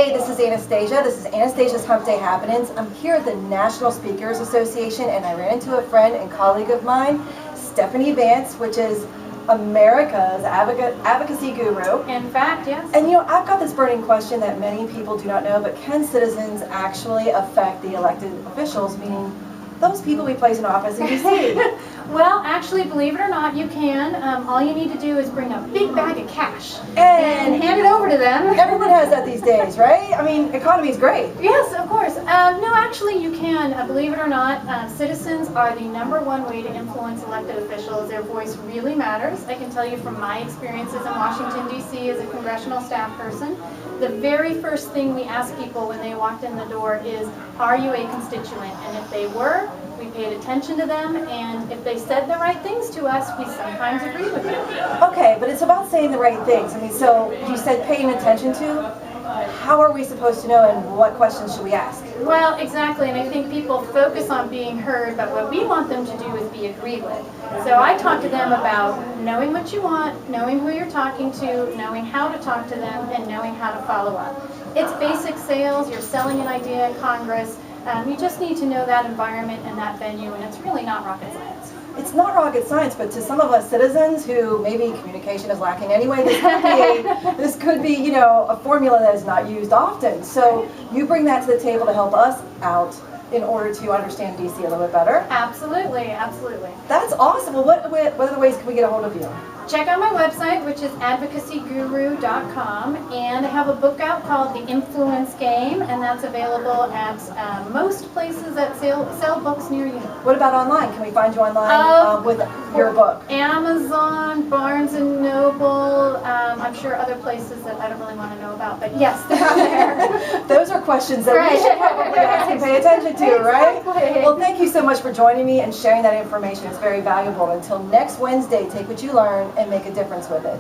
Hey, this is Anastasia. This is Anastasia's Hump Day Happenings. I'm here at the National Speakers Association, and I ran into a friend and colleague of mine, Stephanie Vance, which is America's advocacy guru. In fact, yes. And you know, I've got this burning question that many people do not know, but can citizens actually affect the elected officials, meaning those people we place in office in D.C.? Well, actually, believe it or not, you can. All you need to do is bring a big bag of cash and hand it over to them. Everyone has that these days, right? I mean, economy's great. Yes, of course. No, actually, you can. Believe it or not, citizens are the #1 way to influence elected officials. Their voice really matters. I can tell you from my experiences in Washington, D.C. as a congressional staff person, the very first thing we ask people when they walked in the door is, are you a constituent? And if they were, we paid attention to them, and if they said the right things to us, we sometimes agreed with them. Okay, but it's about saying the right things. I mean, so you said paying attention to. How are we supposed to know, and what questions should we ask? Well, exactly, and I think people focus on being heard, but what we want them to do is be agreed with. So I talk to them about knowing what you want, knowing who you're talking to, knowing how to talk to them, and knowing how to follow up. It's basic sales. You're selling an idea at Congress. You just need to know that environment and that venue, and it's really not rocket science. It's not rocket science, but to some of us citizens who maybe communication is lacking anyway, this could be, you know, a formula that is not used often. So you bring that to the table to help us out in order to understand DC a little bit better. Absolutely, absolutely. That's awesome. Well, what other ways can we get a hold of you? Check out my website, which is advocacyguru.com, and I have a book out called The Influence Game, and that's available at most places that sell books near you. What about online? Can we find you online with your book? Amazon, Barnes & Noble, I'm sure other places that I don't really want to know about, but yes, they're out there. Those are questions that we should probably ask and pay attention to, right? Exactly. Well, thank you so much for joining me and sharing that information. It's very valuable. Until next Wednesday, take what you learn and make a difference with it.